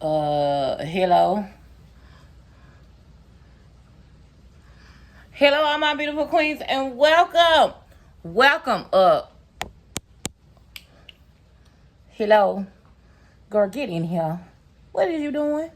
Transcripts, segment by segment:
Hello. Hello, all my beautiful queens, and welcome. Welcome up. Hello. Girl, get in here. What is you doing?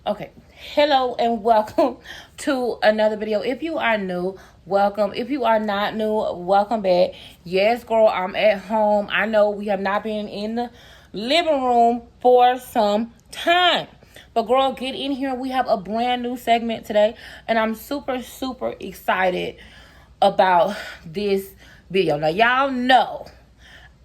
Okay, hello and welcome to another video. If you are new, welcome. If you are not new, welcome back. Yes, girl, I'm at home. I know we have not been in the living room for some time. But girl, get in here. We have a brand new segment today. And I'm super, super excited about this video. Now, y'all know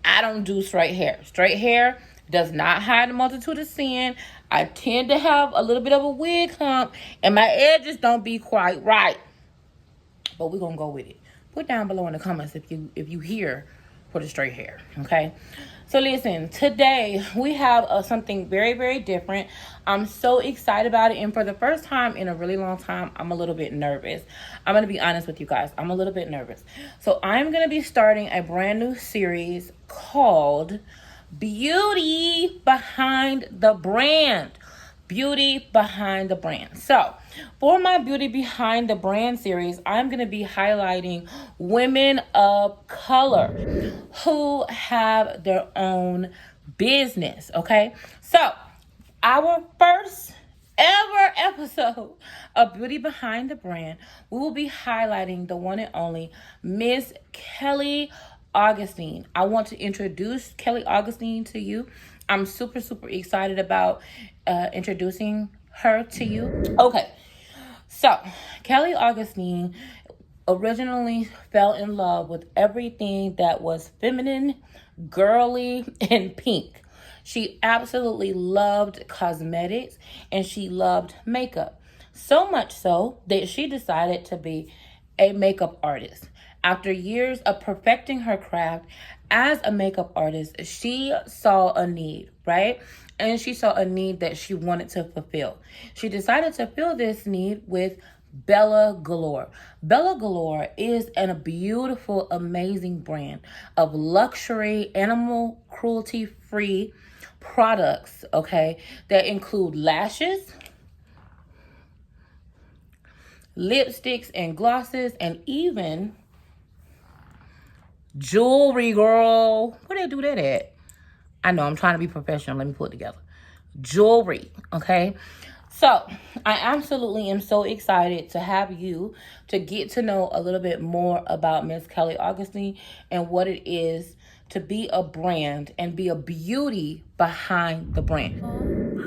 I don't do straight hair. Straight hair does not hide the multitude of sin. I tend to have a little bit of a wig hump, and my edges don't be quite right. But we're gonna go with it. Put down below in the comments if you here for the straight hair. Okay. So listen, today we have something very, very different. I'm so excited about it, and for the first time in a really long time, I'm a little bit nervous. I'm gonna be honest with you guys. I'm a little bit nervous. So I'm gonna be starting a brand new series called Beauty Behind the Brand. Beauty Behind the Brand. So for my Beauty Behind the Brand series, I'm going to be highlighting women of color who have their own business. Okay. So our first ever episode of Beauty Behind the Brand, we will be highlighting the one and only Miss Kelly Augustine. I want to introduce Kelly Augustine to you. I'm super, super excited about introducing her to you. Okay, so Kelly Augustine originally fell in love with everything that was feminine, girly, and pink. She absolutely loved cosmetics and she loved makeup. So much so that she decided to be a makeup artist. After years of perfecting her craft as a makeup artist, she saw a need, right? And she saw a need that she wanted to fulfill. She decided to fill this need with Bella Galore. Bella Galore is a beautiful, amazing brand of luxury, animal cruelty-free products, okay, that include lashes, lipsticks and glosses, and even jewelry, girl. Where they do that at? I know, I'm trying to be professional. Let me put it together. Jewelry, okay? So, I absolutely am so excited to have you to get to know a little bit more about Miss Kelly Augustine and what it is to be a brand and be a beauty behind the brand.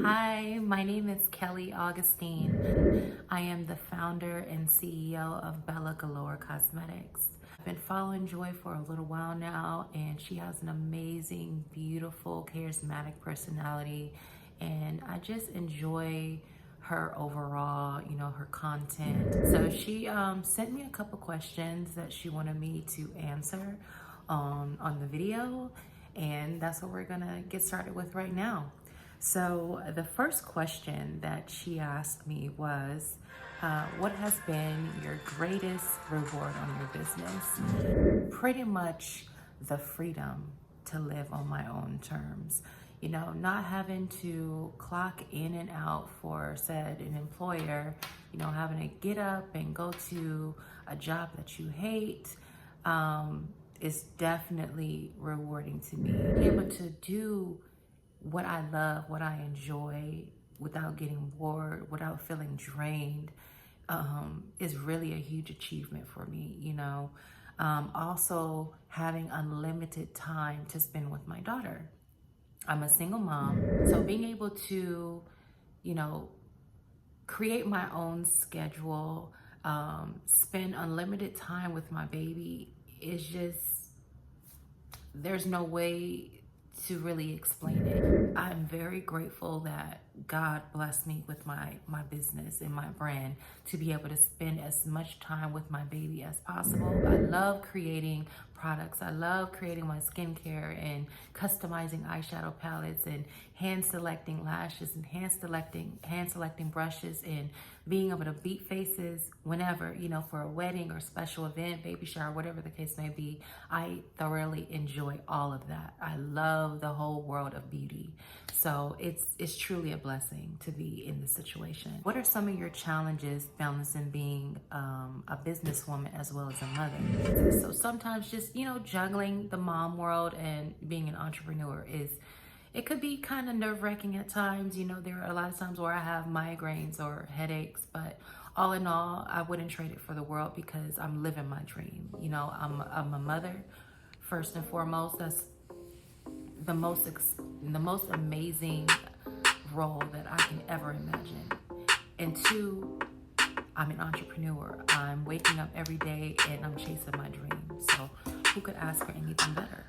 Hi, my name is Kelly Augustine. I am the founder and CEO of Galore Cosmetics. I've been following Joy for a little while now, and she has an amazing, beautiful, charismatic personality, and I just enjoy her overall, her content. So she sent me a couple questions that she wanted me to answer on the video, and that's what we're gonna get started with right now. So the first question that she asked me was, what has been your greatest reward on your business? Pretty much the freedom to live on my own terms. Not having to clock in and out for said an employer, having to get up and go to a job that you hate, is definitely rewarding to me. Being able to do what I love, what I enjoy, without getting bored, without feeling drained, is really a huge achievement for me. Also having unlimited time to spend with my daughter. I'm a single mom, so being able to, create my own schedule, spend unlimited time with my baby is just, there's no way to really explain it. I'm very grateful that God blessed me with my business and my brand to be able to spend as much time with my baby as possible. I love creating products. I love creating my skincare and customizing eyeshadow palettes and hand selecting lashes and hand selecting brushes and being able to beat faces whenever, you know, for a wedding or special event, baby shower, whatever the case may be. I thoroughly enjoy all of that. I love the whole world of beauty. So it's truly a blessing to be in this situation. What are some of your challenges balancing being a businesswoman as well as a mother? So sometimes just, you know, juggling the mom world and being an entrepreneur it could be kind of nerve-wracking at times. You know, there are a lot of times where I have migraines or headaches, but all in all, I wouldn't trade it for the world because I'm living my dream. You know, I'm a mother first and foremost. That's the most amazing role that I can ever imagine. And two, I'm an entrepreneur. I'm waking up every day and I'm chasing my dream. So who could ask for anything better?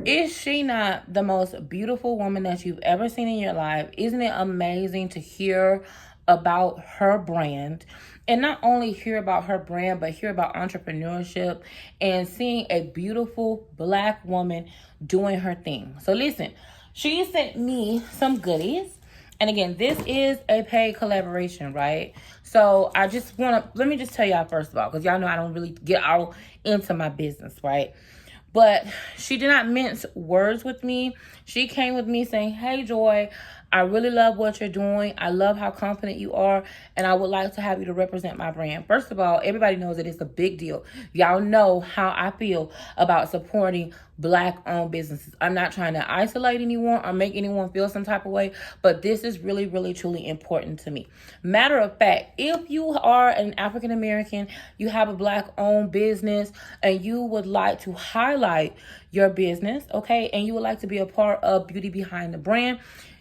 Is she not the most beautiful woman that you've ever seen in your life? Isn't it amazing to hear about her brand? And not only hear about her brand, but hear about entrepreneurship and seeing a beautiful Black woman doing her thing. So listen, she sent me some goodies. And again, this is a paid collaboration, right? So I just let me just tell y'all first of all, because y'all know I don't really get all into my business, right? But she did not mince words with me. She came with me saying, hey, Joy, I really love what you're doing. I love how confident you are. And I would like to have you to represent my brand. First of all, everybody knows that it's a big deal. Y'all know how I feel about supporting Black-owned businesses. I'm not trying to isolate anyone or make anyone feel some type of way, but this is really, really, truly important to me. Matter of fact, if you are an African American, you have a Black-owned business, and you would like to highlight your business, okay, and you would like to be a part of Beauty Behind the Brand,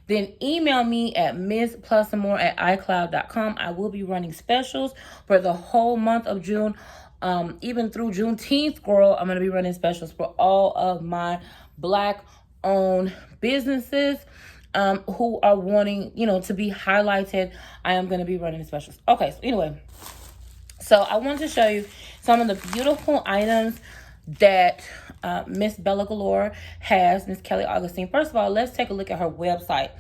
then email me at missplusamore@icloud.com. I will be running specials for the whole month of June. Even through Juneteenth, girl, I'm going to be running specials for all of my Black-owned businesses who are wanting, you know, to be highlighted. I am going to be running specials. Okay, so anyway, so I want to show you some of the beautiful items that Miss Bella Galore has, Miss Kelly Augustine. First of all, let's take a look at her website.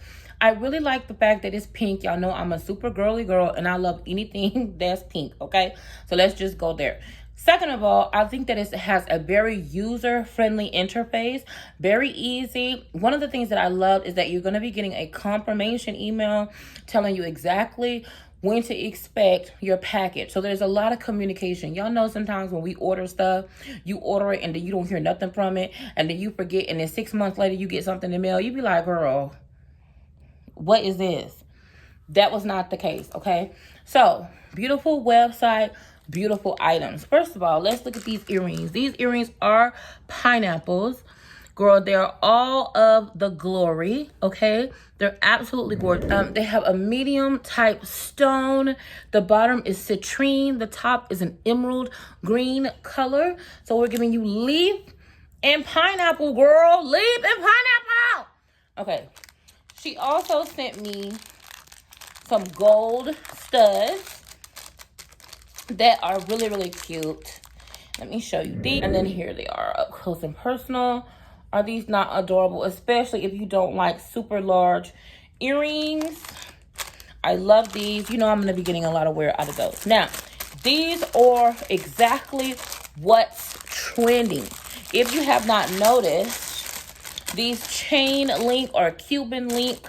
I really like the fact that it's pink. Y'all know I'm a super girly girl and I love anything that's pink, okay? So let's just go there. Second of all, I think that it has a very user-friendly interface, very easy. One of the things that I love is that you're going to be getting a confirmation email telling you exactly when to expect your package. So there's a lot of communication. Y'all know sometimes when we order stuff, you order it and then you don't hear nothing from it, and then you forget, and then 6 months later you get something in the mail. You be like, girl, what is this? That was not the case, okay? So, beautiful website, beautiful items. First of all, let's look at these earrings. These earrings are pineapples. Girl, they're all of the glory, okay? They're absolutely gorgeous. They have a medium type stone. The bottom is citrine. The top is an emerald green color. So we're giving you leaf and pineapple, girl. Leaf and pineapple. Okay. She also sent me some gold studs that are really, really cute. Let me show you these. And then here they are up close and personal. Are these not adorable? Especially if you don't like super large earrings. I love these. You know I'm going to be getting a lot of wear out of those. Now, these are exactly what's trending. If you have not noticed, these chain link or Cuban link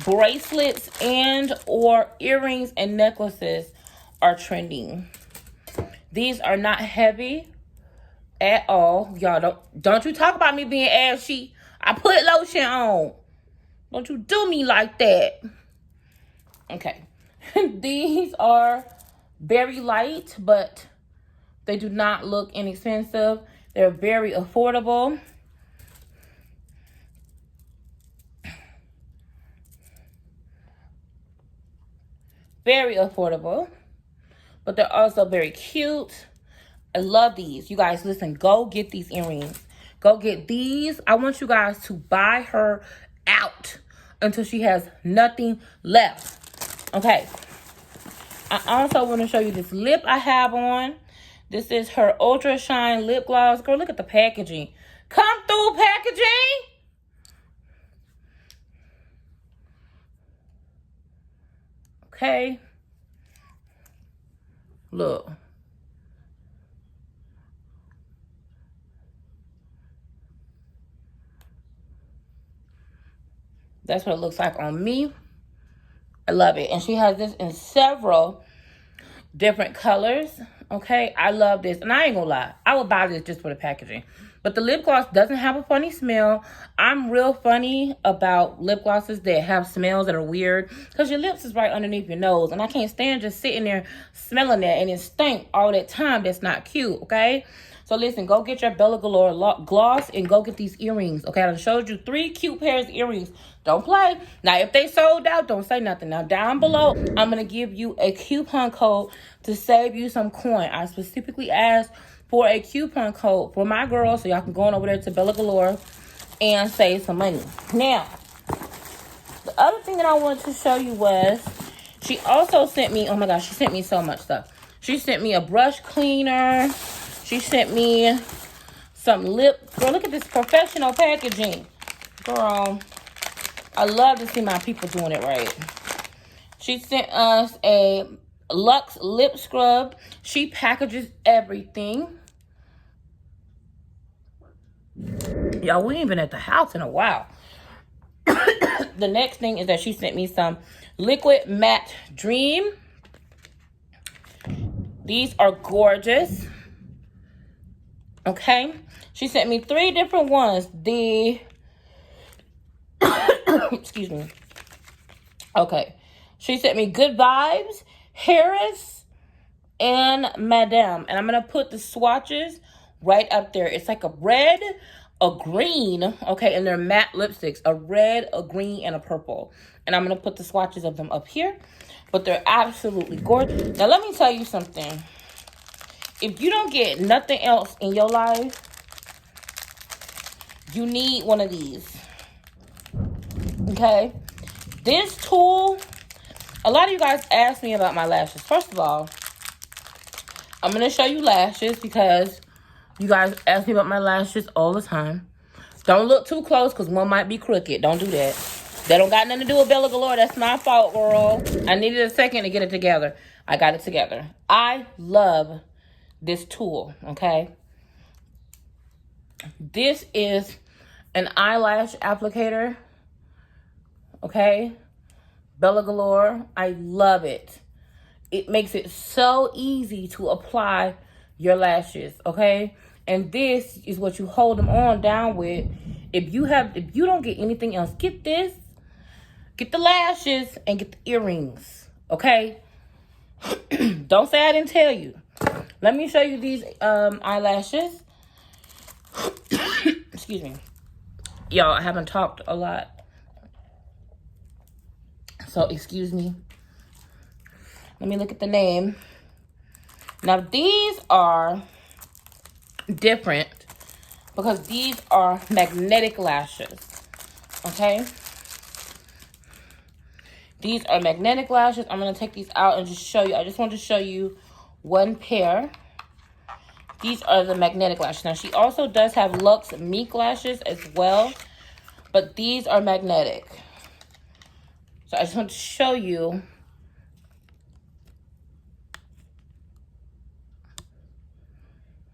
bracelets and or earrings and necklaces are trending. These are not heavy at all. Y'all don't you talk about me being ashy. I put lotion on. Don't you do me like that. Okay. These are very light, but they do not look inexpensive. They're very affordable. Very affordable, but they're also very cute. I love these. You guys, listen, go get these earrings. Go get these. I want you guys to buy her out until she has nothing left. Okay. I also want to show you this lip I have on. This is her Ultra Shine Lip Gloss. Girl, look at the packaging. Come through packaging. Okay. Look. That's what it looks like on me. I love it. And she has this in several different colors. Okay, I love this. And I ain't gonna lie, I would buy this just for the packaging. But the lip gloss doesn't have a funny smell. I'm real funny about lip glosses that have smells that are weird, because your lips is right underneath your nose. And I can't stand just sitting there smelling that and it stink all that time. That's not cute, okay? So listen, go get your Bella Galore gloss and go get these earrings. Okay, I showed you 3 cute pairs of earrings. Don't play. Now, if they sold out, don't say nothing. Now, down below, I'm going to give you a coupon code to save you some coin. I specifically asked for a coupon code for my girls, so y'all can go on over there to Bella Galore and save some money. Now, the other thing that I wanted to show you was, she also sent me, oh my gosh, she sent me so much stuff. She sent me a brush cleaner. She sent me some lip. Girl, look at this professional packaging. Girl, I love to see my people doing it right. She sent us a Luxe lip scrub. She packages everything. Y'all, we ain't been at the house in a while. The next thing is that she sent me some Liquid Matte Dream. These are gorgeous. Okay. She sent me 3 different ones. The excuse me. Okay. She sent me Good Vibes, Harris, and Madame. And I'm going to put the swatches right up there. It's like a red, a green, okay, and they're matte lipsticks. A red, a green, and a purple. And I'm going to put the swatches of them up here. But they're absolutely gorgeous. Now, let me tell you something. If you don't get nothing else in your life, you need one of these. Okay? This tool, a lot of you guys ask me about my lashes. First of all, I'm going to show you lashes because you guys ask me about my lashes all the time. Don't look too close because one might be crooked. Don't do that. That don't got nothing to do with Bella Galore. That's my fault, girl. I needed a second to get it together. I got it together. I love this tool, okay? This is an eyelash applicator, okay? Bella Galore. I love it. It makes it so easy to apply your lashes, okay? And this is what you hold them on down with. If you don't get anything else, get this. Get the lashes and get the earrings, okay? Don't say I didn't tell you. Let me show you these eyelashes. Excuse me. Y'all, I haven't talked a lot. So, excuse me. Let me look at the name. Now, these are different because these are magnetic lashes. Okay? These are magnetic lashes. I'm going to take these out and just show you. I just want to show you one pair. These are the magnetic lashes. Now, she also does have Luxe Meek lashes as well. But these are magnetic. So, I just want to show you.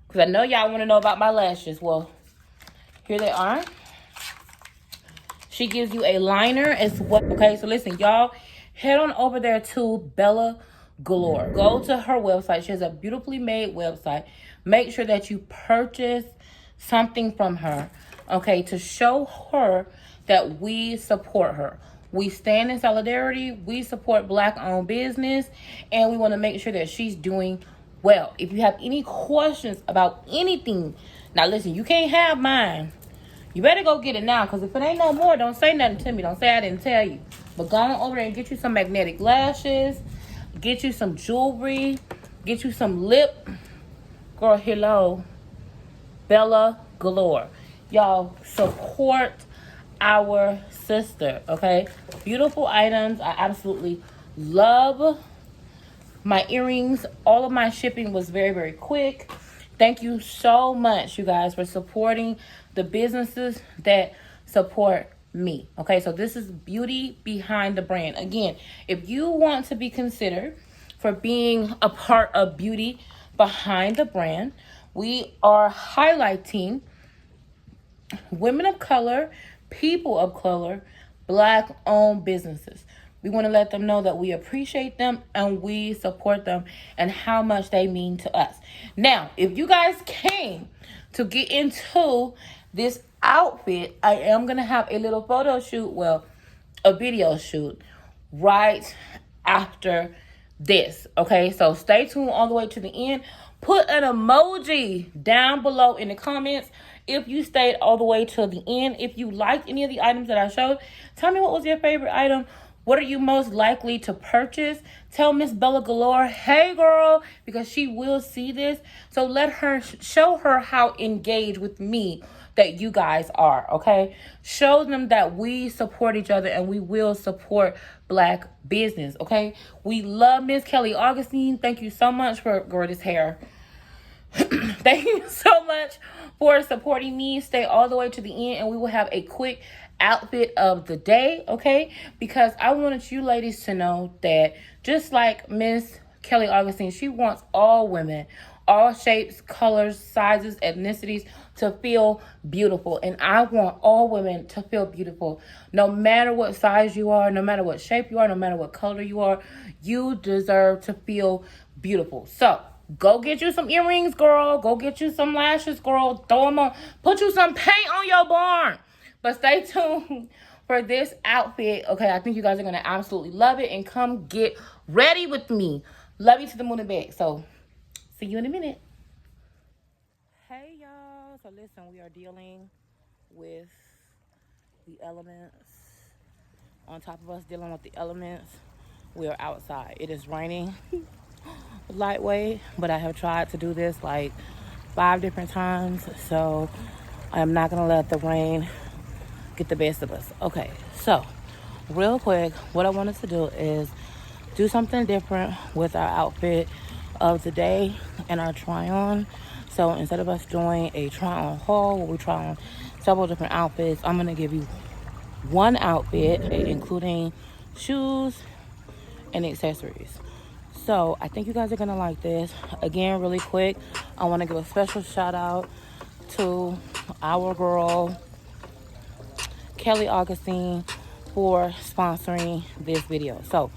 Because I know y'all want to know about my lashes. Well, here they are. She gives you a liner as well. Okay, so listen, y'all. Head on over there to Bella Galore. Go to her website. She has a beautifully made website. Make sure that you purchase something from her. Okay, to show her that we support her. We stand in solidarity. We support Black-owned business. And we want to make sure that she's doing well. If you have any questions about anything, now listen, you can't have mine. You better go get it now, because if it ain't no more, don't say nothing to me. Don't say I didn't tell you. But go on over there and get you some magnetic lashes. Get you some jewelry. Get you some lip. Girl, hello. Bella Galore. Y'all support our sister, okay? Beautiful items. I absolutely love my earrings. All of my shipping was very, very quick. Thank you so much, you guys, for supporting the businesses that support me. Okay, so this is beauty behind the brand. Again, if you want to be considered for being a part of beauty behind the brand, we are highlighting women of color, people of color, Black owned businesses. We want to let them know that we appreciate them and we support them and how much they mean to us. Now, if you guys came to get into this outfit, I am going to have a little photo shoot, well, a video shoot right after this. Okay, so stay tuned all the way to the end. Put an emoji down below in the comments if you stayed all the way to the end. If you liked any of the items that I showed, tell me what was your favorite item. What are you most likely to purchase? Tell Miss Bella Galore, hey girl, because she will see this. So let her, show her how engaged with me that you guys are, okay? Show them that we support each other and we will support Black business, okay? We love Miss Kelly Augustine. Thank you so much for gorgeous hair. Thank you so much for supporting me. Stay all the way to the end and we will have a quick outfit of the day, okay? Because I wanted you ladies to know that just like Miss Kelly Augustine, she wants all women, all shapes, colors, sizes, ethnicities to feel beautiful. And I want all women to feel beautiful. No matter what size you are, no matter what shape you are, no matter what color you are, you deserve to feel beautiful. So go get you some earrings, girl. Go get you some lashes, girl. Throw them on. Put you some paint on your barn. But stay tuned for this outfit. Okay, I think you guys are going to absolutely love it. And come get ready with me. Love you to the moon and back. So, see you in a minute. Hey, y'all. So, listen, we are dealing with the elements. On top of us dealing with the elements, we are outside. It is raining. Lightweight, but I have tried to do this like 5 different times, so I'm not gonna let the rain get the best of us. Okay, so real quick, what I wanted to do is do something different with our outfit of the day and our try on. So instead of us doing a try on haul where we try on several different outfits, I'm gonna give you one outfit including shoes and accessories. So I think you guys are gonna like this. Again, really quick, I want to give a special shout out to our girl Kelly Augustine for sponsoring this video. So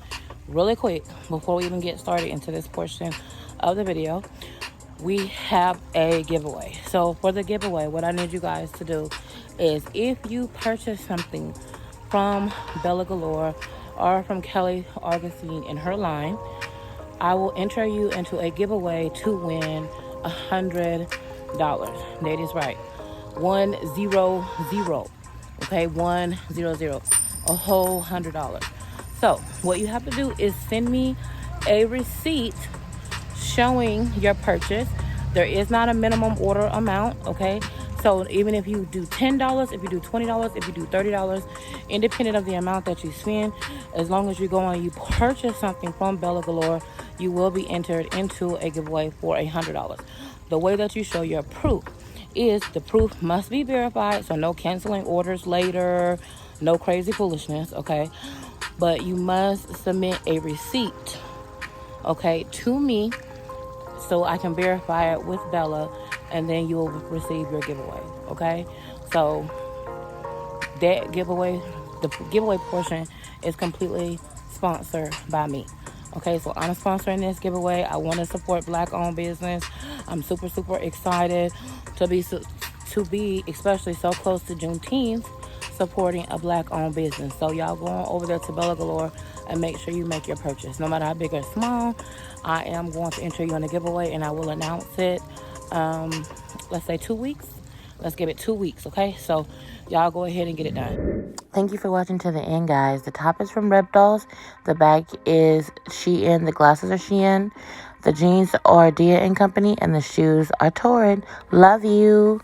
really quick, before we even get started into this portion of the video, we have a giveaway. So for the giveaway, what I need you guys to do is if you purchase something from Bella Galore or from Kelly Augustine in her line, I will enter you into a giveaway to win $100. That is right. 100. Okay, 100. A whole $100. So what you have to do is send me a receipt showing your purchase. There is not a minimum order amount, okay? So even if you do $10, if you do $20, if you do $30, independent of the amount that you spend, as long as you go and you purchase something from Bella Galore, you will be entered into a giveaway for $100. The way that you show your proof is the proof must be verified, so no canceling orders later, no crazy foolishness, okay? But you must submit a receipt, okay, to me so I can verify it with Bella, and then you will receive your giveaway, okay? So that giveaway, the giveaway portion is completely sponsored by me. Okay, so I'm sponsoring this giveaway. I want to support Black-owned business. I'm super, super excited to be especially so close to Juneteenth, supporting a Black-owned business. So y'all go on over there to Bella Galore and make sure you make your purchase. No matter how big or small, I am going to enter you in a giveaway, and I will announce it, let's say 2 weeks. Let's give it 2 weeks, okay? So y'all go ahead and get it done. Thank you for watching to the end, guys. The top is from Reptiles. The bag is Shein. The glasses are Shein. The jeans are Dia & Company. And the shoes are Torrid. Love you.